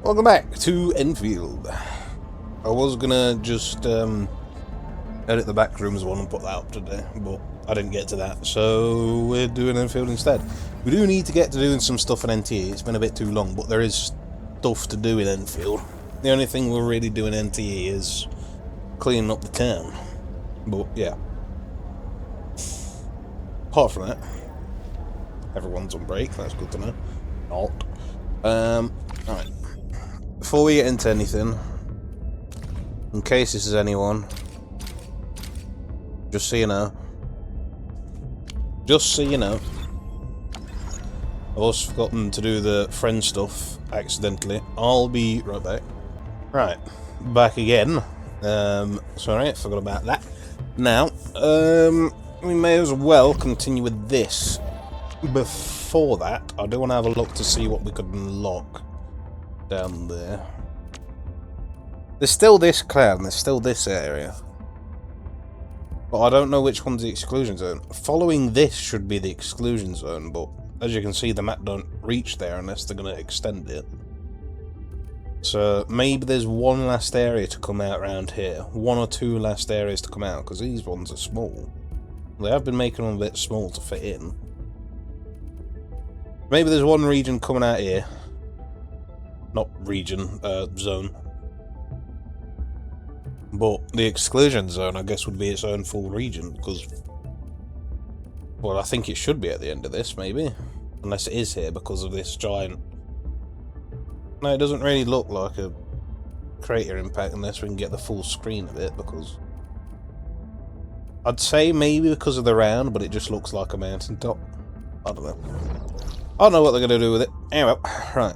Welcome back to Endfield. I was gonna just edit the backrooms one and put that up today, but I didn't get to that, so we're doing Endfield instead. We do need to get to doing some stuff in NTE. It's been a bit too long, but there is stuff to do in Endfield. The only thing we're really doing in NTE is cleaning up the town. But yeah. Apart from that, everyone's on break. That's good to know. Not. Alright. Before we get into anything, in case this is anyone, just so you know, I've also forgotten to do the friend stuff accidentally. I'll be right back. Right, back again. Sorry, I forgot about that. Now, we may as well continue with this. Before that, I do want to have a look to see what we could unlock down there. There's still this cloud, and there's still this area. But I don't know which one's the exclusion zone. Following this should be the exclusion zone, but as you can see, the map don't reach there unless they're going to extend it. So maybe there's one last area to come out around here. One or two last areas to come out, because these ones are small. They have been making them a bit small to fit in. Maybe there's one region coming out here. Not region, zone. But the exclusion zone, I guess, would be its own full region, because... well, I think it should be at the end of this, maybe. Unless it is here because of this giant... no, it doesn't really look like a crater impact unless we can get the full screen of it, because... I'd say maybe because of the round, but it just looks like a mountaintop. I don't know. I don't know what they're going to do with it. Anyway, right.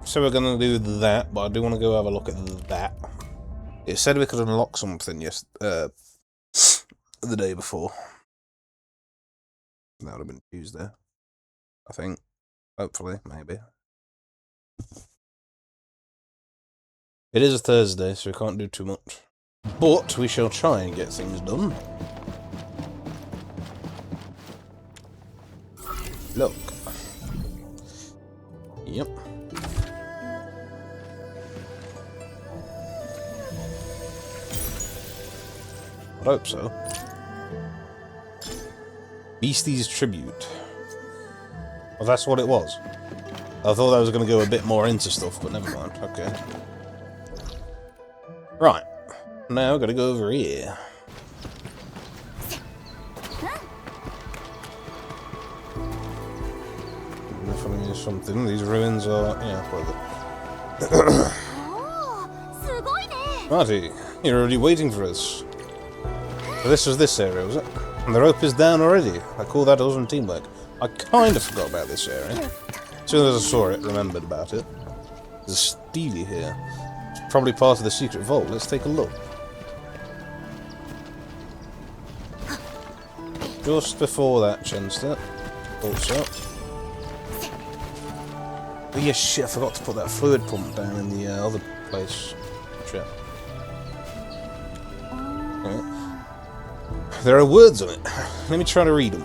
So we're going to do that, but I do want to go have a look at that. It said we could unlock something the day before. That would have been Tuesday, I think. Hopefully, maybe. It is a Thursday, so we can't do too much. But we shall try and get things done. Look. Yep. I hope so. Beastie's Tribute. Well, that's what it was. I thought I was going to go a bit more into stuff, but never mind. Okay. Right. Now I've got to go over here. Definitely is something. These ruins are... yeah, well... Marty, you're already waiting for us. So this was this area, was it? And the rope is down already. I call that awesome teamwork. I kind of forgot about this area. As soon as I saw it, remembered about it. There's a steely here. It's probably part of the secret vault. Let's take a look. Just before that, Chenster. Also. Oh yeah, shit, I forgot to put that fluid pump down in the other place. Shit. Okay. There are words on it. Let me try to read them.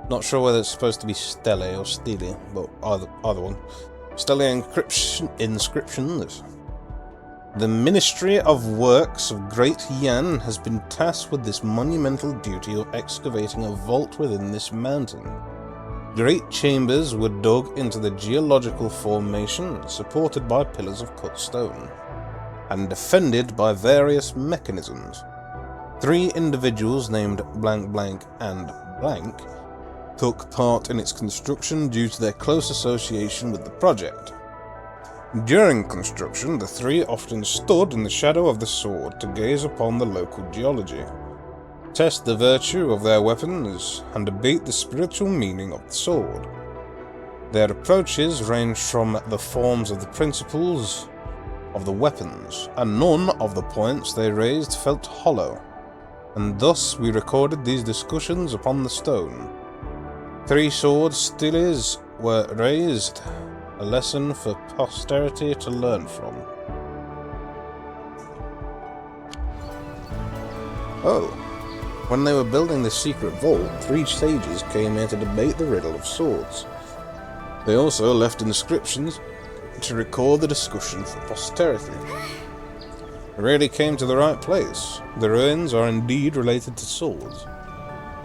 Not sure whether it's supposed to be Stele or Steely, but either one. Stele inscriptions. The Ministry of Works of Great Yan has been tasked with this monumental duty of excavating a vault within this mountain. Great chambers were dug into the geological formation, supported by pillars of cut stone, and defended by various mechanisms. 3 individuals named blank blank and blank took part in its construction due to their close association with the project. During construction, the 3 often stood in the shadow of the sword to gaze upon the local geology, test the virtue of their weapons, and debate the spiritual meaning of the sword. Their approaches ranged from the forms of the principles of the weapons, and none of the points they raised felt hollow, and thus we recorded these discussions upon the stone. 3 sword steles were raised, a lesson for posterity to learn from. Oh, when they were building the secret vault, 3 sages came here to debate the riddle of swords. They also left inscriptions to record the discussion for posterity. It really came to the right place. The ruins are indeed related to swords.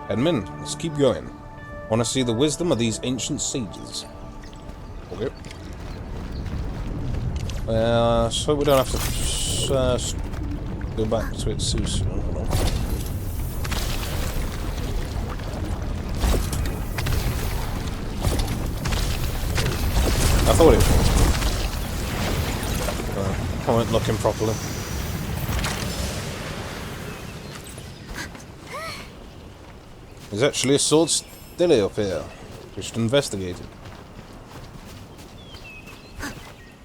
Edmund, let's keep going. I want to see the wisdom of these ancient sages. Okay. So we don't have to go back to it too soon. Hold on. I thought it was. I wasn't looking properly. There's actually a sword stilly up here. We should investigate it.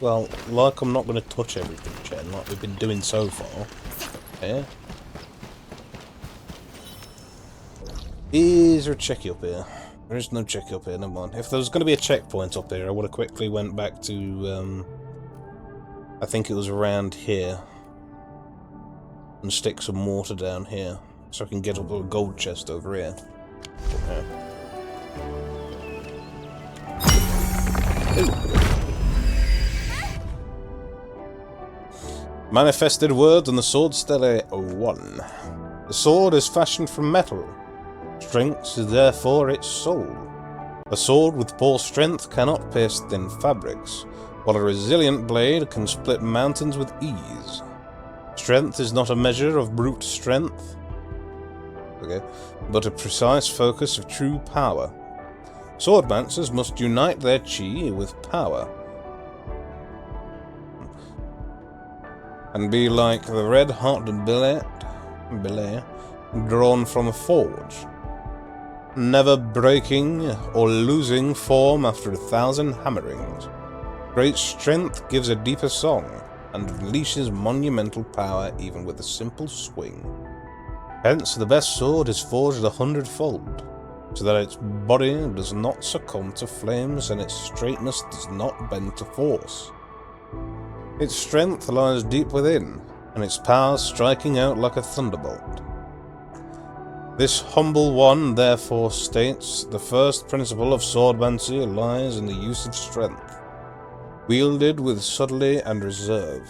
Well, like I'm not going to touch everything, Chen, like we've been doing so far. Yeah? Is there a checky up here? There is no checky up here, never mind. If there was going to be a checkpoint up here, I would have quickly went back to, I think it was around here. And stick some mortar down here. So I can get up a gold chest over here. Yeah. Manifested words on the sword stele 1. The sword is fashioned from metal. Strength is therefore its soul. A sword with poor strength cannot pierce thin fabrics, while a resilient blade can split mountains with ease. Strength is not a measure of brute strength, but a precise focus of true power. Swordmancers must unite their chi with power, and be like the red-hot billet drawn from a forge, never breaking or losing form after 1,000 hammerings. Great strength gives a deeper song, and unleashes monumental power even with a simple swing. Hence, the best sword is forged 100-fold, so that its body does not succumb to flames and its straightness does not bend to force. Its strength lies deep within, and its power striking out like a thunderbolt. This humble one therefore states, the first principle of swordmancy lies in the use of strength, wielded with subtlety and reserve.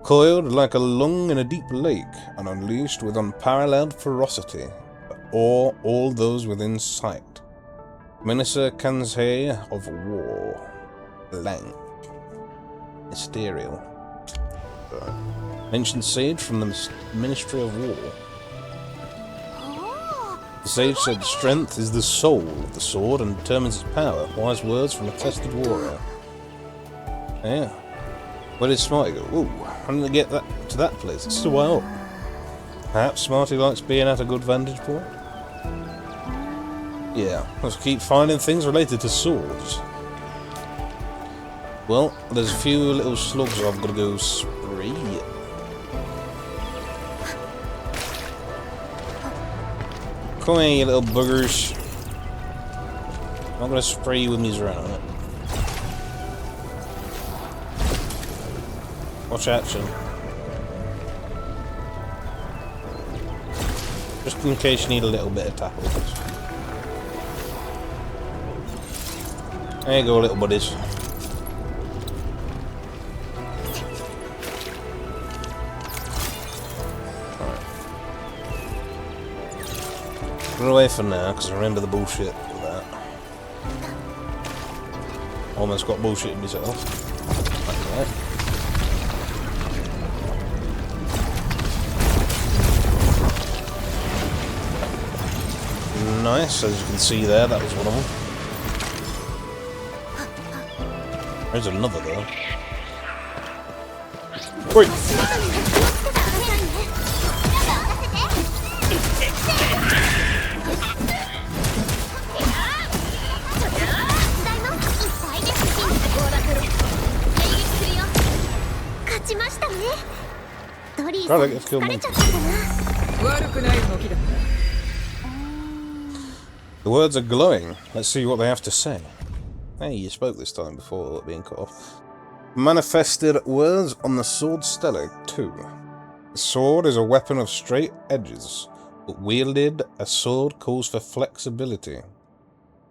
Coiled like a lung in a deep lake, and unleashed with unparalleled ferocity, to awe all those within sight. Minister Kansei of War. Blank. Mysterial. Ancient sage from the Ministry of War. The sage said strength is the soul of the sword and determines its power. Wise words from a tested warrior. Yeah. Where did Smarty go? Ooh, how did I get to that place? It's a while up. Perhaps Smarty likes being at a good vantage point? Yeah, let's keep finding things related to swords. Well, there's a few little slugs I've got to go spray. Come here, you little buggers. I'm not going to spray you with me around. Watch action. Just in case you need a little bit of tackle. There you go, little buddies. Put it away for now, because I remember the bullshit with that. Almost got bullshit in myself. Like that. Nice, as you can see there, that was one of them. There's another though. Wait! Try to get killed me. The words are glowing. Let's see what they have to say. Hey, you spoke this time before being cut off. Manifested words on the sword stele 2. The sword is a weapon of straight edges, but wielded, a sword calls for flexibility.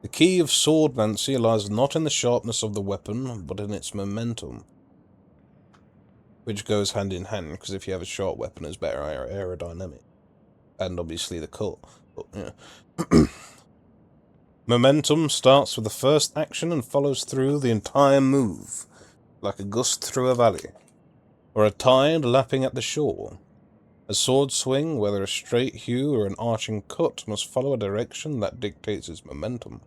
The key of swordmancy lies not in the sharpness of the weapon, but in its momentum. Which goes hand in hand, because if you have a sharp weapon, it's better aerodynamic. And obviously the cut. But, yeah. Momentum starts with the first action and follows through the entire move, like a gust through a valley, or a tide lapping at the shore. A sword swing, whether a straight hew or an arching cut, must follow a direction that dictates its momentum.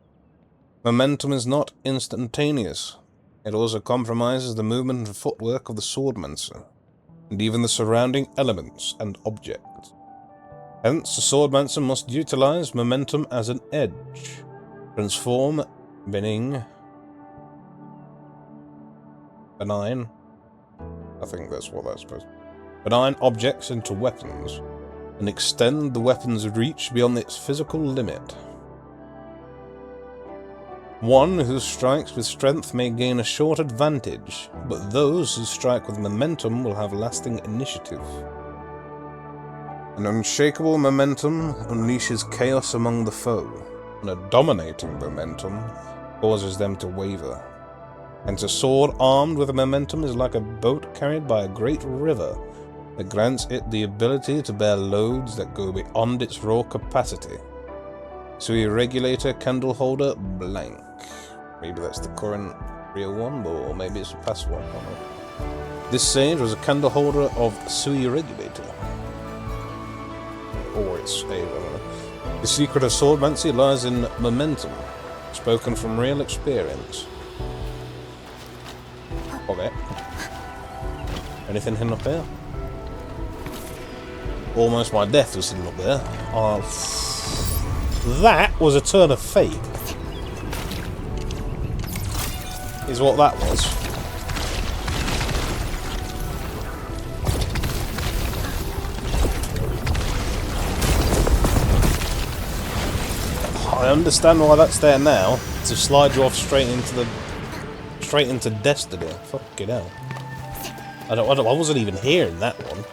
Momentum is not instantaneous. It also compromises the movement and footwork of the swordmancer, and even the surrounding elements and objects. Hence, the swordmancer must utilize momentum as an edge. Transform benign, I think that's what that's supposed to be. Benign objects into weapons, and extend the weapon's reach beyond its physical limit. One who strikes with strength may gain a short advantage, but those who strike with momentum will have lasting initiative. An unshakable momentum unleashes chaos among the foe, and a dominating momentum causes them to waver. Hence a sword armed with a momentum is like a boat carried by a great river that grants it the ability to bear loads that go beyond its raw capacity. Sui regulator candle holder blank. Maybe that's the current real one, or maybe it's a past one. I don't know. This sage was a candle holder of Sui regulator. Or it's a, I don't know. The secret of swordmancy lies in momentum, spoken from real experience. Okay. Anything hidden up there? Almost my death was hidden up there. That was a turn of fate. Is what that was. I understand why that's there now, to slide you off straight into destiny. Fucking hell. I wasn't even here in that one.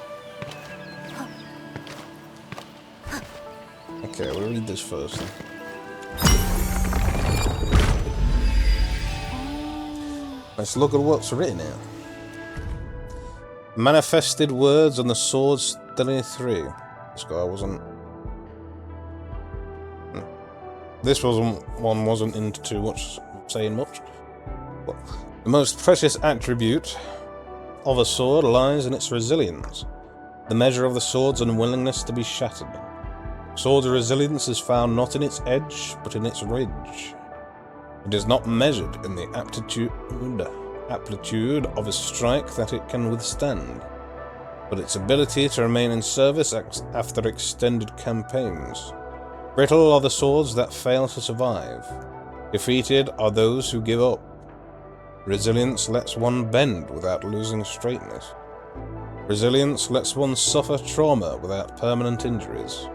Okay, we'll read this first. Let's look at what's written here. Manifested words on the sword steady 3. This guy wasn't. This wasn't into too much saying much. But the most precious attribute of a sword lies in its resilience, the measure of the sword's unwillingness to be shattered. Sword's resilience is found not in its edge, but in its ridge. It is not measured in the aptitude of a strike that it can withstand, but its ability to remain in service after extended campaigns. Brittle are the swords that fail to survive. Defeated are those who give up. Resilience lets one bend without losing straightness. Resilience lets one suffer trauma without permanent injuries.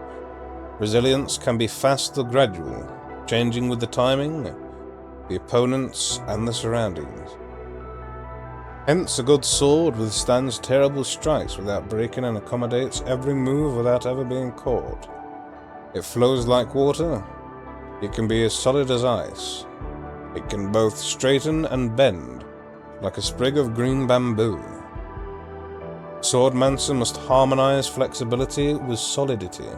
Resilience can be fast or gradual, changing with the timing, the opponents, and the surroundings. Hence, a good sword withstands terrible strikes without breaking and accommodates every move without ever being caught. It flows like water. It can be as solid as ice. It can both straighten and bend, like a sprig of green bamboo. Swordmancer must harmonize flexibility with solidity,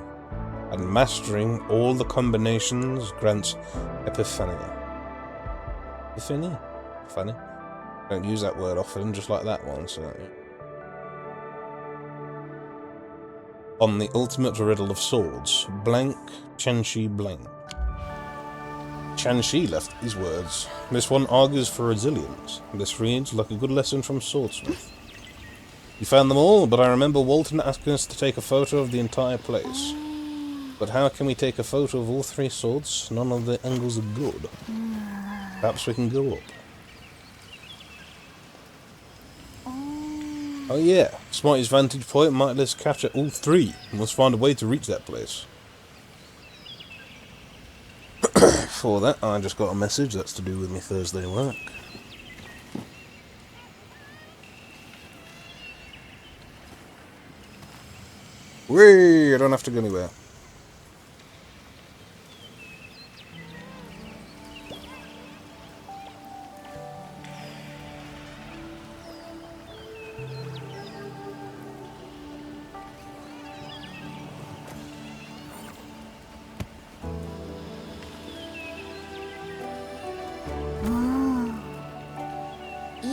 and mastering all the combinations grants epiphany. Epiphany? Funny. Don't use that word often, just like that one, so... On the ultimate riddle of swords, blank, Chen-Shi blank. Chen-Shi left these words. This one argues for resilience. This reads like a good lesson from Swordsmith. You found them all, but I remember Walton asking us to take a photo of the entire place. But how can we take a photo of all 3 swords? None of the angles are good. Perhaps we can go up. Oh yeah, Smarty's vantage point might let us capture all 3. We must find a way to reach that place. For that, I just got a message that's to do with my Thursday work. Whee! I don't have to go anywhere.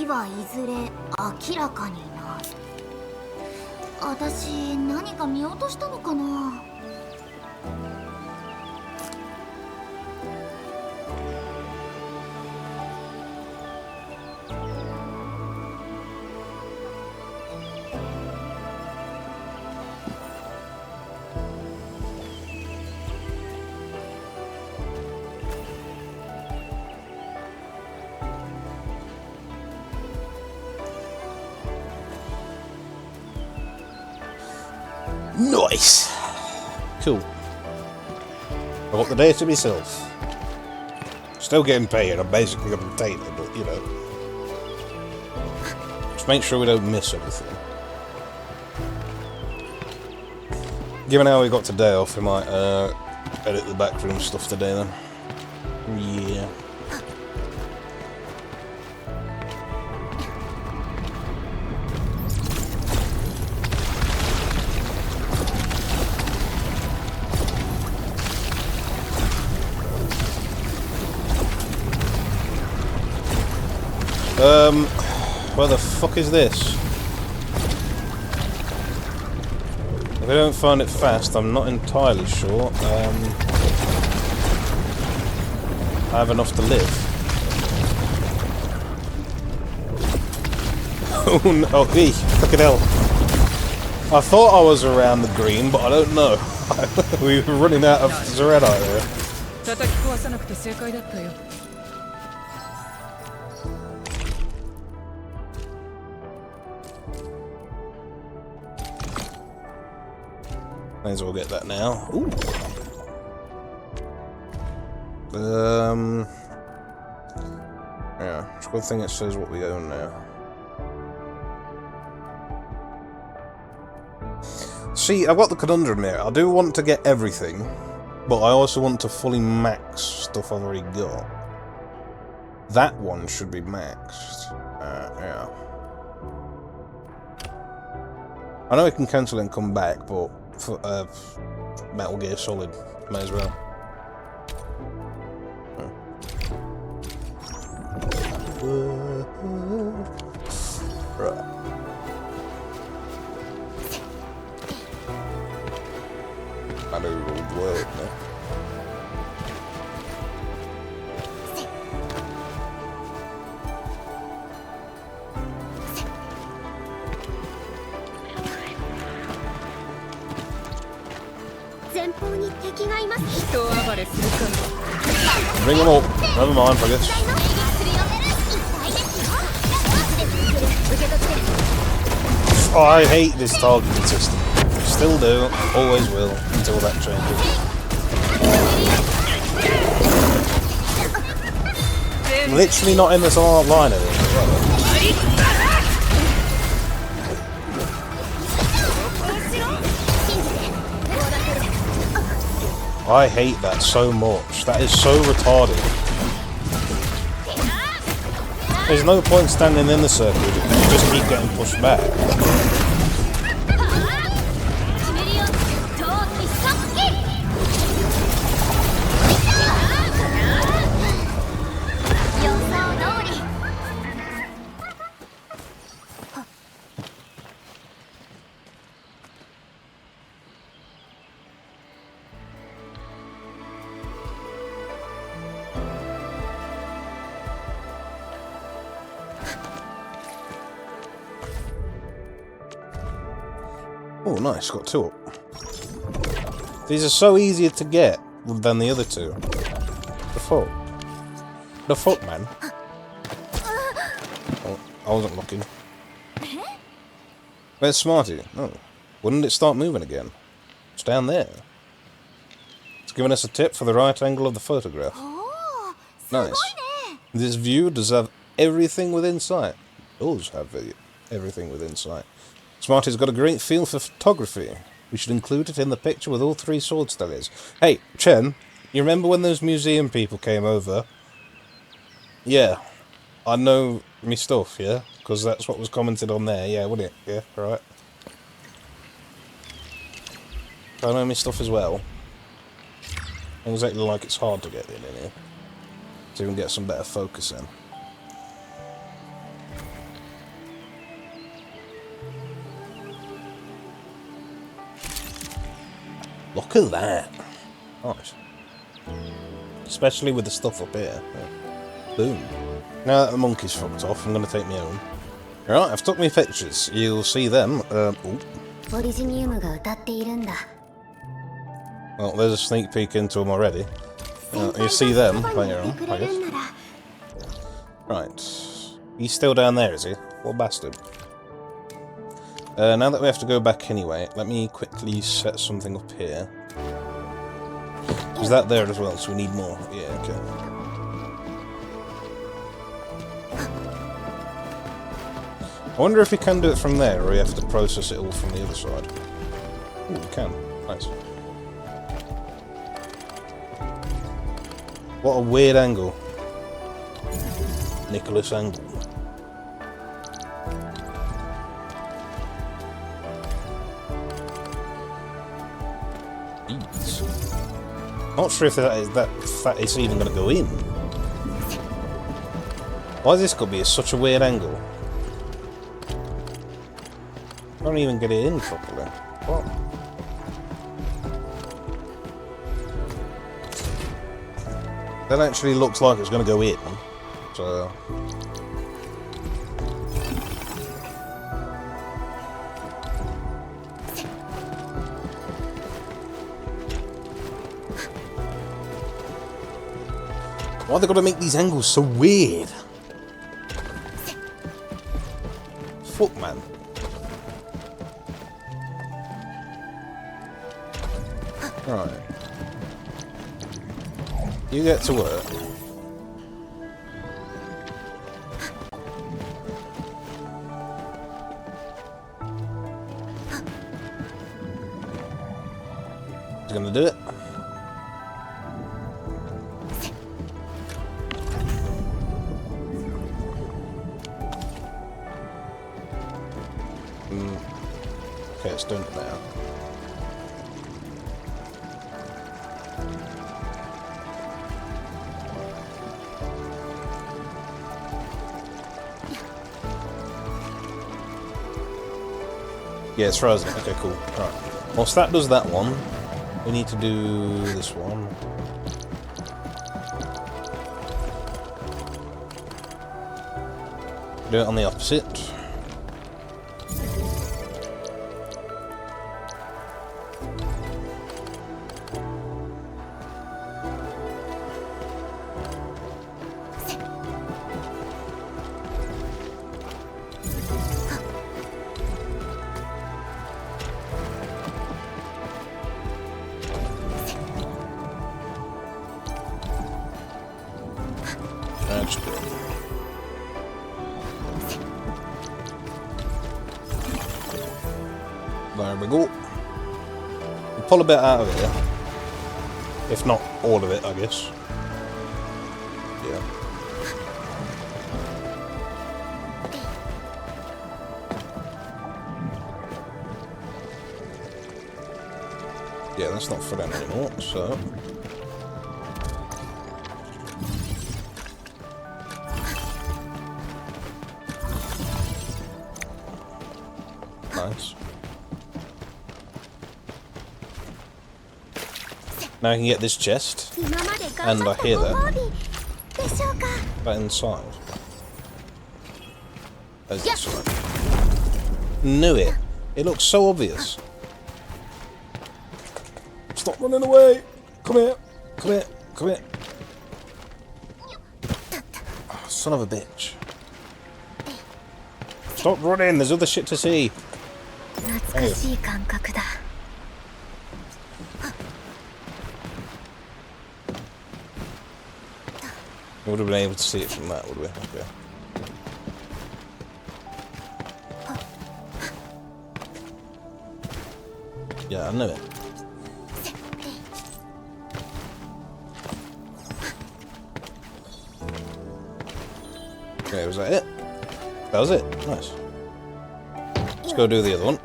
いはいずれ明らかになる。私何か見落としたのかな。Nice! Cool. I got the day to myself. Still getting paid, I'm basically a potato, but you know. Just make sure we don't miss anything. Given how we got today off, we might edit the backroom stuff today then. Yeah. Where the fuck is this? If I don't find it fast, I'm not entirely sure. I have enough to live. Oh no, hey, fucking hell. I thought I was around the green, but I don't know. We were running out of Zereda here. May as well get that now. Ooh. Yeah, it's a good thing it says what we own now. See, I've got the conundrum here. I do want to get everything, but I also want to fully max stuff I've already got. That one should be maxed. Yeah. I know I can cancel it and come back, but for Metal Gear Solid, may as well. Right. I know old world now. Bring them up. Never mind, I guess. Oh, I hate this targeting system. Still do, always will, until that changes. I'm literally not in this line of it. I hate that so much. That is so retarded. There's no point standing in the circle if you just keep getting pushed back. Oh, nice, got two up. These are so easier to get than the other two. The fuck? The fuck, man? Oh, I wasn't looking. Where's Smarty? Oh, wouldn't it start moving again? It's down there. It's giving us a tip for the right angle of the photograph. Nice. This view does have everything within sight. It does have everything within sight. Smarty's got a great feel for photography. We should include it in the picture with all three sword stellies. Hey, Chen, you remember when those museum people came over? Yeah, I know Me stuff, yeah? Because that's what was commented on there, yeah, wouldn't it? Yeah, right. I know me stuff as well. Exactly like it's hard to get in here. So you can get some better focus in. Look at that. Nice. Especially with the stuff up here. Yeah. Boom. Now that the monkey's fucked off, I'm going to take my own. Right, I've took my pictures. You'll see them. Well, there's a sneak peek into them already. You see them later on, I guess. Right. He's still down there, is he? What bastard. Now that we have to go back anyway, let me quickly set something up here. Is that there as well? So we need more. Yeah, okay. I wonder if you can do it from there, or you have to process it all from the other side. Ooh, you can. Nice. What a weird angle. Nicholas angle. Not sure if that is even going to go in. Why has this got to be such a weird angle? I don't even get it in properly. What? That actually looks like it's going to go in. So... why they got to make these angles so weird? Fuck, man. Right. You get to work. He's gonna do it. Okay, it's done it now. Yeah, it's frozen. Okay, cool. Alright. Whilst that does that one, we need to do this one. Do it on the opposite. That's good. There we go. We'll pull a bit out of here. If not all of it, I guess. Yeah. Yeah, that's not for them anymore, so... nice. Now I can get this chest, and I hear that. That inside. There's this one. Knew it. It looks so obvious. Stop running away! Come here! Come here! Come here! Oh, son of a bitch. Stop running! There's other shit to see! Hey. We would have been able to see it from that, would we? Okay. Yeah, I knew it. Okay, was that it? Does it? Nice. Let's go do the other one.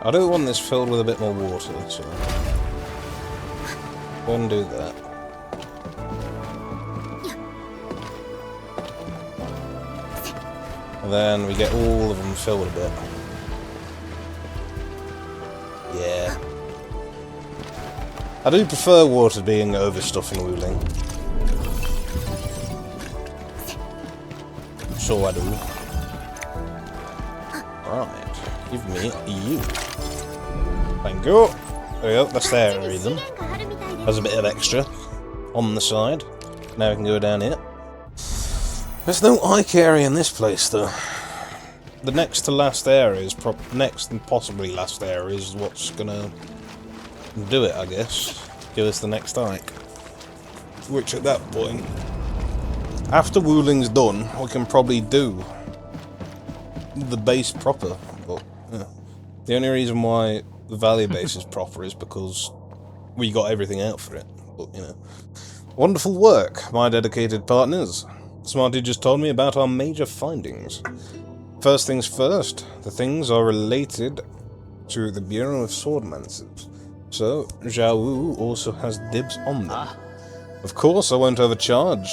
I do want this filled with a bit more water, so go and do that. And then we get all of them filled a bit. Yeah. I do prefer water being overstuffing Wuling. So I do. Right. Give me you. Thank you. There we go. That's their reason. There's a bit of extra on the side. Now we can go down here. There's no Ike area in this place, though. The next to last area is next and possibly last area is what's gonna do it, I guess. Give us the next Ike. Which at that point, after Wuling's done, we can probably do the base proper. But yeah. The only reason why the Valley base is proper is because we got everything out for it. But you know, wonderful work, my dedicated partners. Smarty just told me about our major findings. First things first, the things are related to the Bureau of Swordmancers, so Zhao Wu also has dibs on them. Of course, I won't overcharge.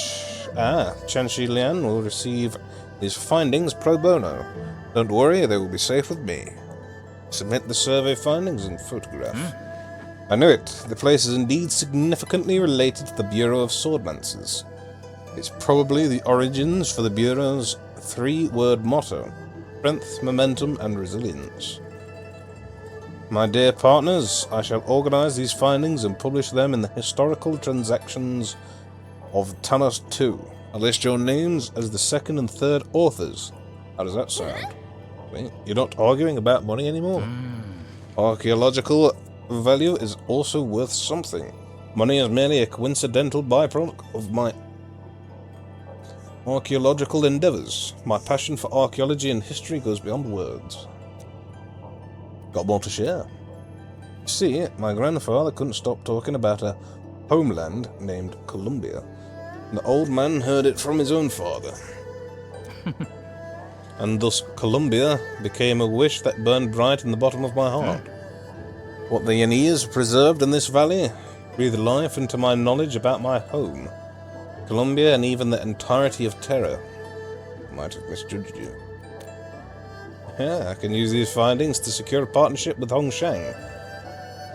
Chen Shi Lian will receive his findings pro bono. Don't worry, they will be safe with me. Submit the survey findings and photograph. I knew it. The place is indeed significantly related to the Bureau of Swordmancers. It's probably the origins for the Bureau's 3-word motto: strength, momentum, and resilience. My dear partners, I shall organize these findings and publish them in the historical transactions of Tanos II. I'll list your names as the second and third authors. How does that sound? Wait, you're not arguing about money anymore? Archaeological value is also worth something. Money is merely a coincidental byproduct of my archaeological endeavors. My passion for archaeology and history goes beyond words. Got more to share. You see, my grandfather couldn't stop talking about a homeland named Columbia. The old man heard it from his own father. And thus Columbia became a wish that burned bright in the bottom of my heart. What the Yannees preserved in this valley breathed life into my knowledge about my home. Columbia and even the entirety of Terra. Might have misjudged you. Yeah, I can use these findings to secure a partnership with Hongshang.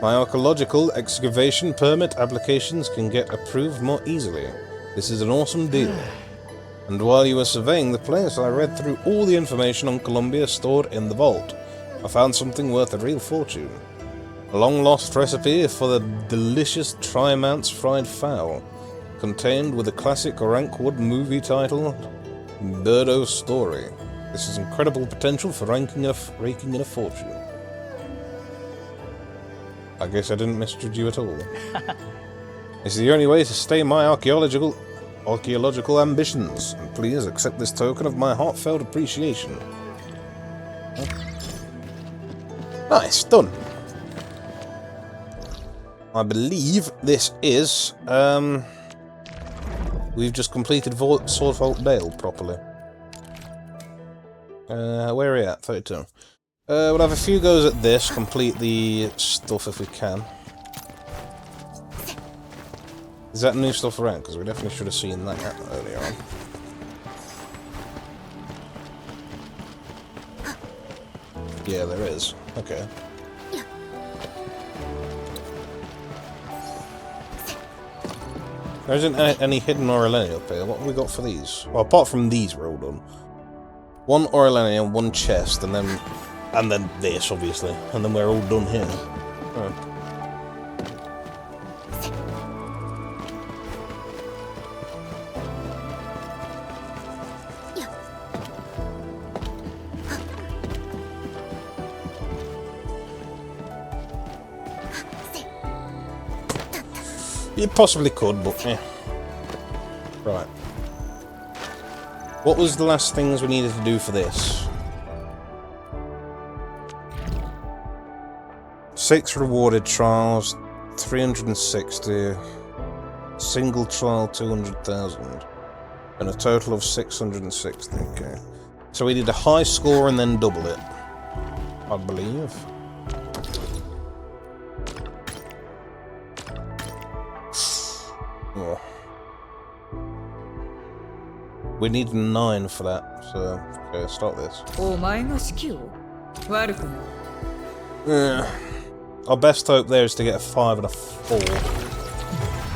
My archaeological excavation permit applications can get approved more easily. This is an awesome deal. And while you were surveying the place, I read through all the information on Columbia stored in the vault. I found something worth a real fortune. A long-lost recipe for the delicious Trimance fried fowl, contained with a classic Rankwood movie title, Birdo's Story. This is incredible potential for raking in a fortune. I guess I didn't misjudge you at all. It's the only way to stay my archaeological ambitions, and please accept this token of my heartfelt appreciation. Nice, done. I believe this is, we've just completed Swordvault Dale properly. Where are we at? 32. We'll have a few goes at this, complete the stuff if we can. Is that new stuff around? Because we definitely should have seen that earlier on. Yeah, there is. Okay. There isn't any hidden Aurelani up here. What have we got for these? Well, apart from these, we're all done. One Aurelani and one chest, and then this, obviously, and then we're all done here. Right. You possibly could, but yeah. Right. What was the last things we needed to do for this? 6 rewarded trials, 360. Single trial 200,000. And a total of 660. Okay. So we did a high score and then double it, I believe. Oh. We need 9 for that, so okay, start this. Our best hope there is to get a 5 and a 4.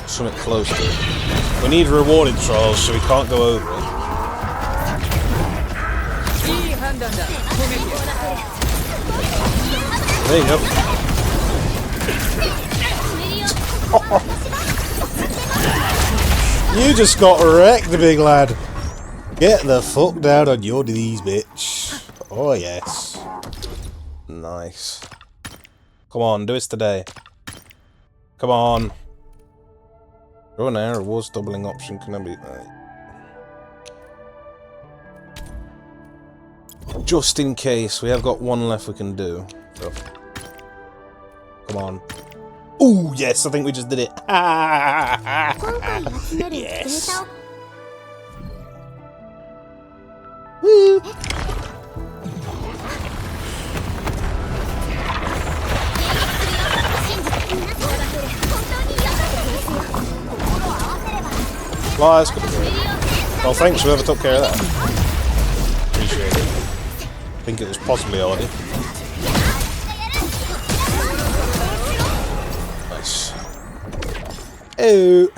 Something close to it. We need rewarded trials, so we can't go over it. There you go. You just got wrecked, big lad. Get the fuck down on your knees, bitch. Oh, yes. Nice. Come on, do this today. Come on. Draw an air rewards doubling option. Can I be... Just in case, we have got one left we can do. So. Come on. Ooh, yes, I think we just did it. Yes. Woo. Flies. Well, thanks whoever took care of that. Appreciate it. I think it was possibly Ardy. Nice. Oh.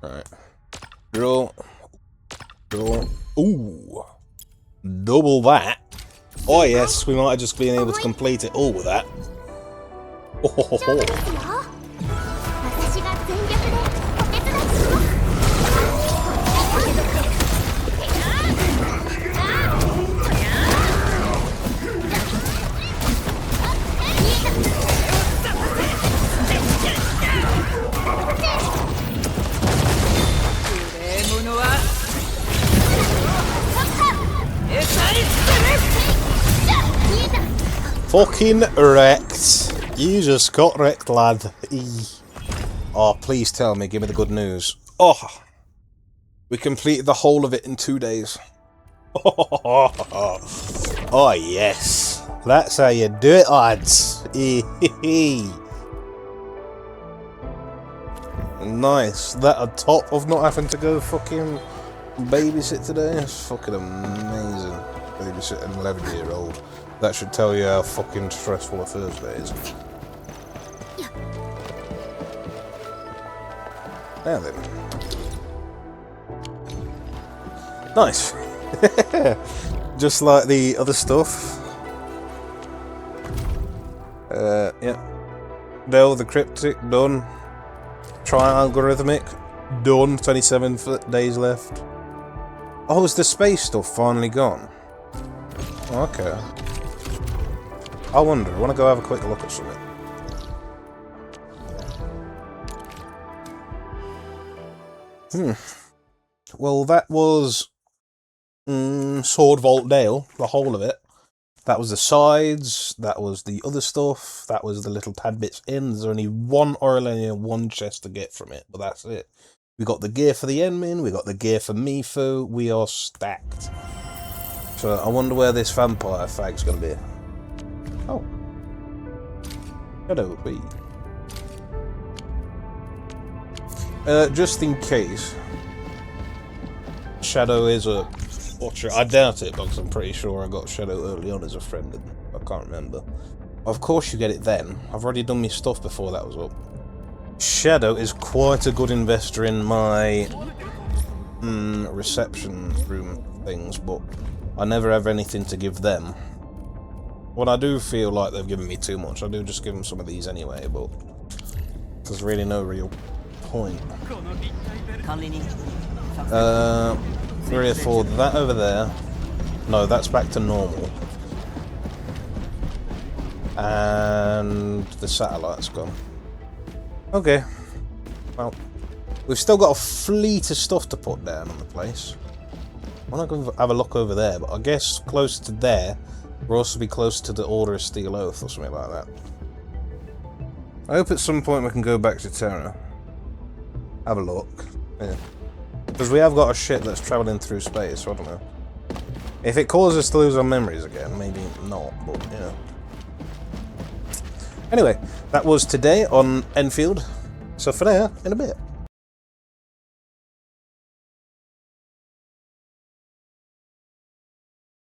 Alright. Draw. Draw. Ooh. Double that. Oh yes, we might have just been able to complete it all with that. Oh, ho, ho, ho. Fucking wrecked. You just got wrecked, lad. Oh, please tell me, give me the good news. Oh, we completed the whole of it in 2 days. Oh, yes. That's how you do it, lads. Nice. That on top of not having to go fucking babysit today. It's fucking amazing. Babysit an 11-year-old. That should tell you how fucking stressful a Thursday is. Now then. Nice. Just like the other stuff. Yeah. Dell the cryptic, done. Try algorithmic, done. 27 days left. Oh, is the space stuff finally gone? Okay. I wonder, I want to go have a quick look at something. Well, that was Sword Vault Dale, the whole of it. That was the sides, that was the other stuff, that was the little tad bits in. There's only one Aurelian and one chest to get from it, but that's it. We got the gear for the Endmin, we got the gear for Mifu, we are stacked. So I wonder where this vampire fag's gonna be. Oh. Hello, B. Just in case. Shadow is a watcher. I doubt it, because I'm pretty sure I got Shadow early on as a friend, and I can't remember. Of course you get it then. I've already done my stuff before that was up. Shadow is quite a good investor in my reception room things, but I never have anything to give them. When I do feel like they've given me too much, I do just give them some of these anyway, but there's really no real point. 3 or 4, that over there. No, that's back to normal. And the satellite's gone. Okay. Well, we've still got a fleet of stuff to put down on the place. I want to go have a look over there, but I guess closer to there, we'll also be closer to the Order of Steel Oath or something like that. I hope at some point we can go back to Terra. Have a look. Yeah. Because we have got a ship that's travelling through space, so I don't know. If it causes us to lose our memories again, maybe not, but, you know. Anyway, that was today on Endfield. So for now, in a bit.